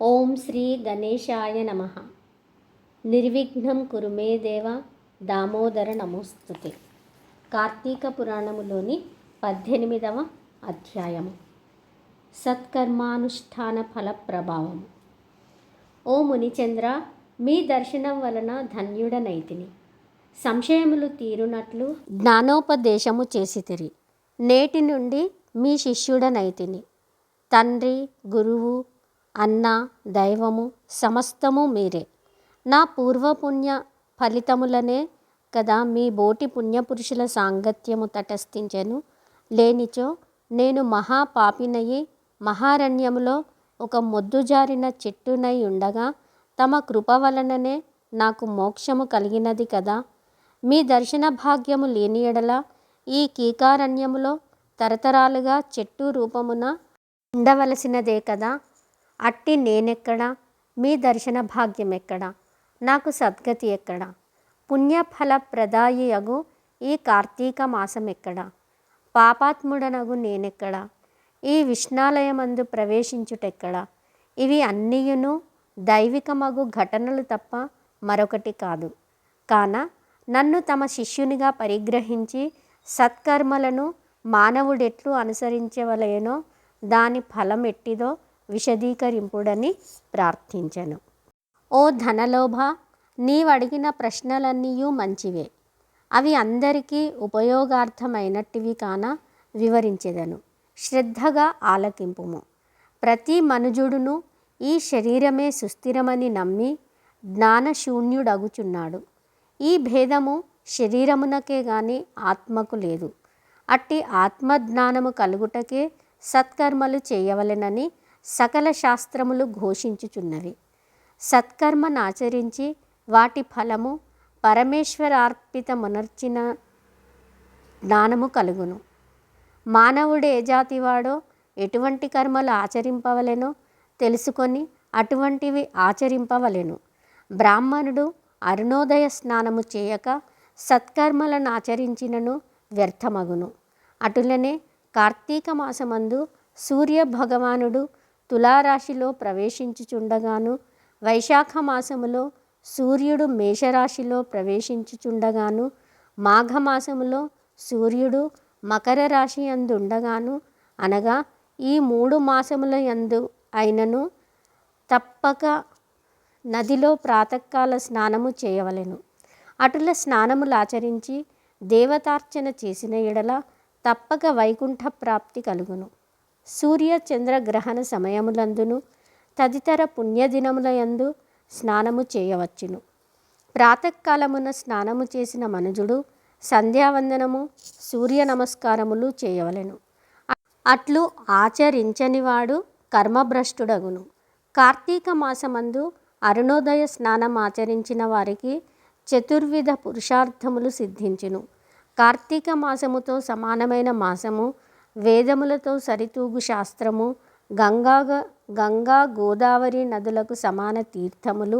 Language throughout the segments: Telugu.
ఓం శ్రీ గణేశాయ నమః. నిర్విఘ్నం కురు మే దేవ దామోదర నమోస్తుతే. కార్తీక పురాణములోని 18వ అధ్యాయము. సత్కర్మానుష్ఠాన ఫల ప్రభావము. ఓ మునిచంద్ర, మీ దర్శనం వలన ధన్యుడనైతిని. సంశయములు తీరునట్లు జ్ఞానోపదేశము చేసితిరి. నేటి నుండి మీ శిష్యుడనైతిని. తండ్రి, గురువు, అన్న, దైవము సమస్తము మీరే. నా పూర్వపుణ్య ఫలితములనే కదా మీ బోటి పుణ్యపురుషుల సాంగత్యము తటస్థించెను. లేనిచో నేను మహాపాపినయి మహారణ్యములో ఒక మొద్దుజారిన చెట్టునై ఉండగా తమ కృప వలననే నాకు మోక్షము కలిగినది కదా. మీ దర్శన భాగ్యము లేని ఎడల ఈ కీకారణ్యములో తరతరాలుగా చెట్టు రూపమున ఉండవలసినదే కదా. అట్టి నేనెక్కడా? మీ దర్శన భాగ్యం ఎక్కడా? నాకు సద్గతి ఎక్కడా? పుణ్యఫల ప్రదాయియగు ఈ కార్తీక మాసం ఎక్కడా? పాపాత్ముడనగు నేనెక్కడా? ఈ విష్ణాలయమందు ప్రవేశించుటెక్కడా? ఇవి అన్నియును దైవికమగు ఘటనలు తప్ప మరొకటి కాదు. కాన నన్ను తమ శిష్యునిగా పరిగ్రహించి సత్కర్మలను మానవుడెట్లు అనుసరించవలెనో దాని ఫలం ఎట్టిదో విశదీకరింపుడని ప్రార్థించెను. ఓ ధనలోభ, నీవడిగిన ప్రశ్నలన్నీయూ మంచివే. అవి అందరికీ ఉపయోగార్థమైనట్టివి కాన వివరించెదను. శ్రద్ధగా ఆలకింపుము. ప్రతి మనుజుడును ఈ శరీరమే సుస్థిరమని నమ్మి జ్ఞానశూన్యుడగుచున్నాడు. ఈ భేదము శరీరమునకే గాని ఆత్మకు లేదు. అట్టి ఆత్మజ్ఞానము కలుగుటకే సత్కర్మలు చేయవలెనని సకల శాస్త్రములు ఘోషించుచున్నవి. సత్కర్మనాచరించి వాటి ఫలము పరమేశ్వరార్పితమునర్చిన జ్ఞానము కలుగును. మానవుడు ఏ జాతివాడో ఎటువంటి కర్మలు ఆచరింపవలెనో తెలుసుకొని అటువంటివి ఆచరింపవలెను. బ్రాహ్మణుడు అరుణోదయ స్నానము చేయక సత్కర్మలను ఆచరించినను వ్యర్థమగును. అటులనే కార్తీక మాసమందు సూర్య భగవానుడు తులారాశిలో ప్రవేశించుచుండగాను, వైశాఖ మాసములో సూర్యుడు మేషరాశిలో ప్రవేశించుచుండగాను, మాఘమాసములో సూర్యుడు మకర రాశి యందుండగాను, అనగా ఈ 3 మాసముల యందు అయినను తప్పక నదిలో ప్రాతకాల స్నానము చేయవలెను. అటుల స్నానములాచరించి దేవతార్చన చేసిన ఎడల తప్పక వైకుంఠ ప్రాప్తి కలుగును. సూర్య చంద్ర గ్రహణ సమయములందును తదితర పుణ్యదినముల యందు స్నానము చేయవచ్చును. ప్రాతకాలమున స్నానము చేసిన మనుజుడు సంధ్యావందనము, సూర్య నమస్కారములు చేయవలెను. అట్లు ఆచరించనివాడు కర్మభ్రష్టుడగును. కార్తీక మాసమందు అరుణోదయ స్నానం ఆచరించిన వారికి చతుర్విధ పురుషార్థములు సిద్ధించును. కార్తీక మాసముతో సమానమైన మాసము, వేదములతో సరితూగు శాస్త్రము, గంగా గోదావరి నదులకు సమాన తీర్థములు,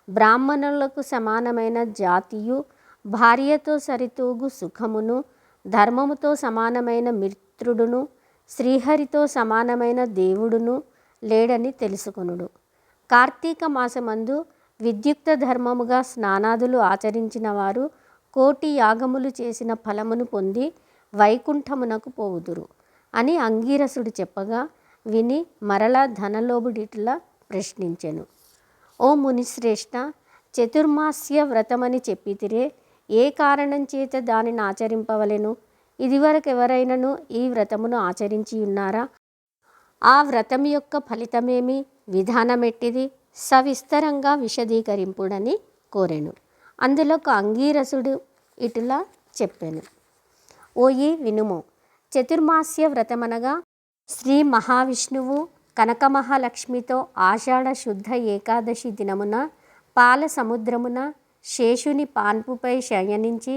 బ్రాహ్మణులకు సమానమైన జాతియు, భార్యతో సరితూగు సుఖమును, ధర్మముతో సమానమైన మిత్రుడును, శ్రీహరితో సమానమైన దేవుడును లేడని తెలుసుకొనుడు. కార్తీక మాసమందు విద్యుక్త ధర్మముగా స్నానాదులు ఆచరించిన వారు 1,000,000 యాగములు చేసిన ఫలమును పొంది వైకుంఠమునకు పోవుదురు అని అంగీరసుడు చెప్పగా విని మరలా ధనలోభుడిట్లా ప్రశ్నించెను. ఓ మునిశ్రేష్ఠ, చతుర్మాస్య వ్రతమని చెప్పితిరే, ఏ కారణం చేత దానిని ఆచరింపవలెను? ఇదివరకు ఎవరైనను ఈ వ్రతమును ఆచరించి ఉన్నారా? ఆ వ్రతం యొక్క ఫలితమేమి? విధానమెట్టిది? సవిస్తరంగా విశదీకరింపుడని కోరెను. అందులోకి అంగీరసుడు ఇటులా చెప్పెను. ఓయి వినుము. చతుర్మాస్య వ్రతమనగా శ్రీ మహావిష్ణువు కనకమహాలక్ష్మితో ఆషాఢ శుద్ధ ఏకాదశి దినమున పాల సముద్రమున శేషుని పాన్పుపై శయనించి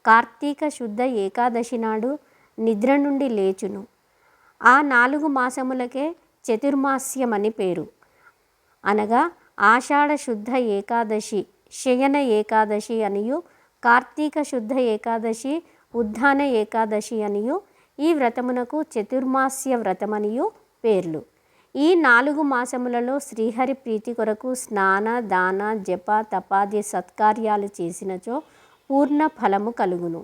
కార్తీక శుద్ధ ఏకాదశి నాడు నిద్ర నుండి లేచును. ఆ 4 మాసములకే చతుర్మాస్యమని పేరు. అనగా ఆషాఢ శుద్ధ ఏకాదశి శయన ఏకాదశి అనియు, కార్తీక శుద్ధ ఏకాదశి ఉద్ధాన ఏకాదశి అనియు, ఈ వ్రతమునకు చతుర్మాస్య వ్రతమనియు పేర్లు. ఈ 4 మాసములలో శ్రీహరి ప్రీతి కొరకు స్నాన దాన జప తపాది సత్కార్యాలు చేసినచో పూర్ణ ఫలము కలుగును.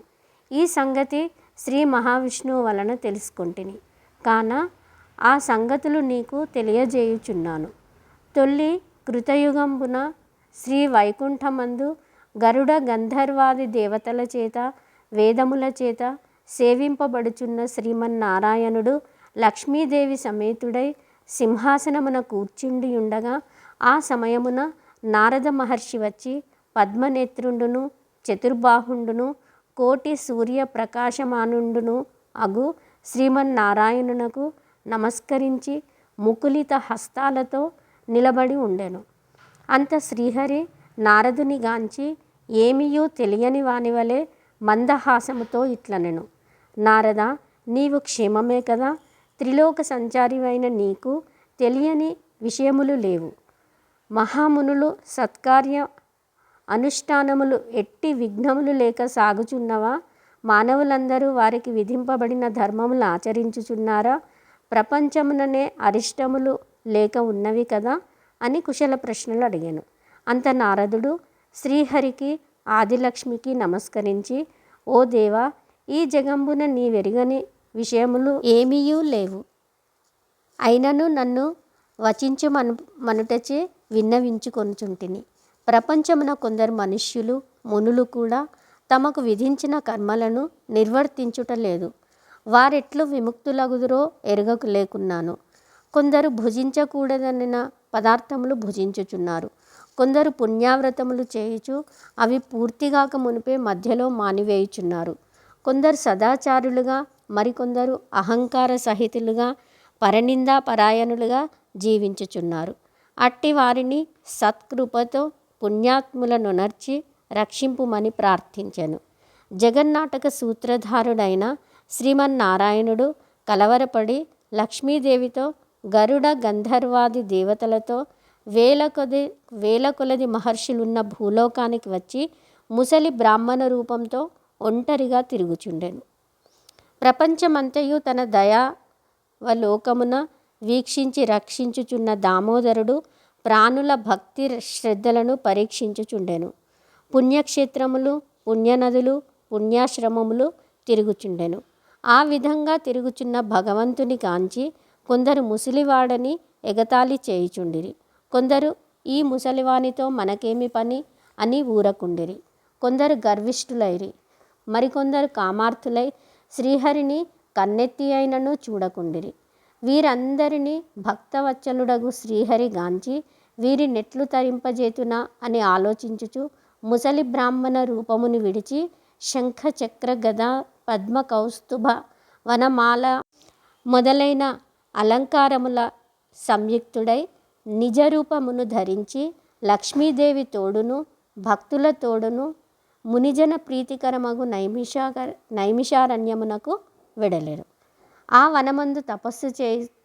ఈ సంగతి శ్రీ మహావిష్ణువు వలన తెలుసుకొంటిని కాన ఆ సంగతులు నీకు తెలియజేయుచున్నాను. తొల్లి కృతయుగంబున శ్రీ వైకుంఠమందు గరుడ గంధర్వాది దేవతల చేత వేదముల చేత సేవింపబడుచున్న శ్రీమన్నారాయణుడు లక్ష్మీదేవి సమేతుడై సింహాసనమున కూర్చుండి ఉండగా ఆ సమయమున నారద మహర్షి వచ్చి పద్మనేత్రుండును చతుర్బాహుండును కోటి సూర్య ప్రకాశమానుండును అగు శ్రీమన్నారాయణునకు నమస్కరించి ముకులిత హస్తాలతో నిలబడి ఉండెను. అంత శ్రీహరి నారదుని గాంచి ఏమియూ తెలియని వానివలే మందహాసముతో ఇట్లనెను. నారద, నీవు క్షేమమే కదా? త్రిలోక సంచారివైన నీకు తెలియని విషయములు లేవు. మహామునులు సత్కార్య అనుష్ఠానములు ఎట్టి విఘ్నములు లేక సాగుచున్నవా? మానవులందరూ వారికి విధింపబడిన ధర్మములు ఆచరించుచున్నారా? ప్రపంచముననే అరిష్టములు లేక ఉన్నవి కదా అని కుశల ప్రశ్నలు అడిగాను. అంత నారదుడు శ్రీహరికి ఆదిలక్ష్మికి నమస్కరించి, ఓ దేవా, ఈ జగంబున నీవెరుగని విషయములు ఏమీయూ లేవు. అయినను నన్ను వచించుమనుటచే విన్నవించుకొనుచుంటిని. ప్రపంచమున కొందరు మనుష్యులు మునులు కూడా తమకు విధించిన కర్మలను నిర్వర్తించుటలేదు. వారెట్లు విముక్తులగుదురో ఎరుగకు లేకున్నాను. కొందరు భుజించకూడదనిన పదార్థములు భుజించుచున్నారు. కొందరు పుణ్యావ్రతములు చేయుచు అవి పూర్తిగాక మునిపే మధ్యలో మానివేయుచున్నారు. కొందరు సదాచారులుగా, మరికొందరు అహంకార సహితులుగా, పరనిందా పరాయణులుగా జీవించుచున్నారు. అట్టి వారిని సత్కృపతో పుణ్యాత్ములనొనర్చి రక్షింపుమని ప్రార్థించెను. జగన్నాటక సూత్రధారుడైన శ్రీమన్నారాయణుడు కలవరపడి లక్ష్మీదేవితో గరుడ గంధర్వాది దేవతలతో వేల కొలది మహర్షులున్న భూలోకానికి వచ్చి ముసలి బ్రాహ్మణ రూపంతో ఒంటరిగా తిరుగుచుండెను. ప్రపంచమంతయు తన దయావలోకమున వీక్షించి రక్షించుచున్న దామోదరుడు ప్రాణుల భక్తి శ్రద్ధలను పరీక్షించుచుండెను. పుణ్యక్షేత్రములు, పుణ్యనదులు, పుణ్యాశ్రమములు తిరుగుచుండెను. ఆ విధంగా తిరుగుచున్న భగవంతుని కాంచి కొందరు ముసలివాడని ఎగతాళి చేయుచుండిరి. కొందరు ఈ ముసలివానితో మనకేమి పని అని ఊరకుండిరి. కొందరు గర్విష్ఠులైరి. మరికొందరు కామార్థులై శ్రీహరిని కన్నెత్తి అయినను చూడకుండిరి. వీరందరినీ భక్తవత్సలుడగు శ్రీహరి గాంచి వీరినెట్లు తరింపజేతునా అని ఆలోచించుచు ముసలి బ్రాహ్మణ రూపముని విడిచి శంఖ చక్ర గద పద్మ కౌస్తుభ వనమాల మొదలైన అలంకారముల సంయుక్తుడై నిజరూపమును ధరించి లక్ష్మీదేవి తోడును భక్తుల తోడును మునిజన ప్రీతికరమగు నైమిషారణ్యమునకు వెడలెరు. ఆ వనమందు తపస్సు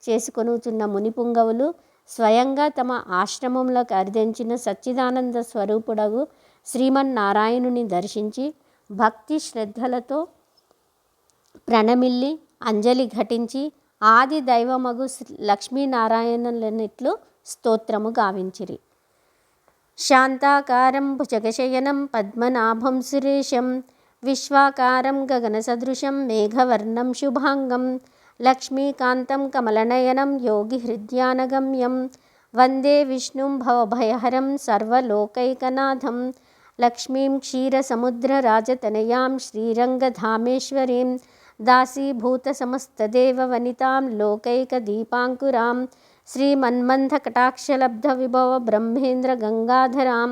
చేసుకొనుచున్న మునిపుంగవులు స్వయంగా తమ ఆశ్రమములకు అరిదించిన సచ్చిదానంద స్వరూపుడగు శ్రీమన్నారాయణుని దర్శించి భక్తి శ్రద్ధలతో ప్రణమిల్లి అంజలి ఘటించి ఆది దైవమగు లక్ష్మీనారాయణులనిట్లు స్తోత్రము గావించిరి. శాంతాకారం భుజగశయనం పద్మనాభం సురేశం విశ్వాకారం గగన సదృశం మేఘవర్ణం శుభాంగం లక్ష్మీకాంతం కమలనయనం యోగి హృద్యానగమ్యం వందే విష్ణుం భవభయహరం సర్వలోకైకనాథం లక్ష్మీం క్షీరసముద్రరాజతనయాం శ్రీరంగధామేశ్వరీం దాసీభూత సమస్తదేవ వనితాం లోకైకదీపాంకురాం శ్రీమన్మంథకటాక్షలబ్ధ విభవ బ్రహ్మేంద్ర గంగాధరాం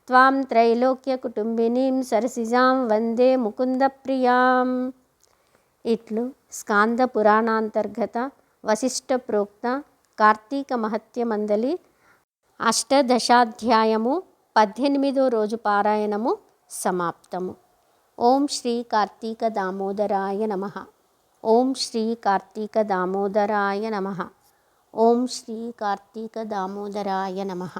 త్వాం త్రైలోక్యకుటుంబినీం సరసిజాం వందే ముకుందప్రియాం. ఇట్లు స్కాంద పురాణాంతర్గత వశిష్ఠ ప్రోక్త కార్తీక మహత్యమందలి అష్టదశాధ్యాయము 18వ రోజు పారాయణము సమాప్తము. ఓం శ్రీ కార్తీక దామోదరాయ నమః. ఓం శ్రీ కార్తీక దామోదరాయ నమః. ఓం శ్రీ కార్తీక దామోదరాయ నమః.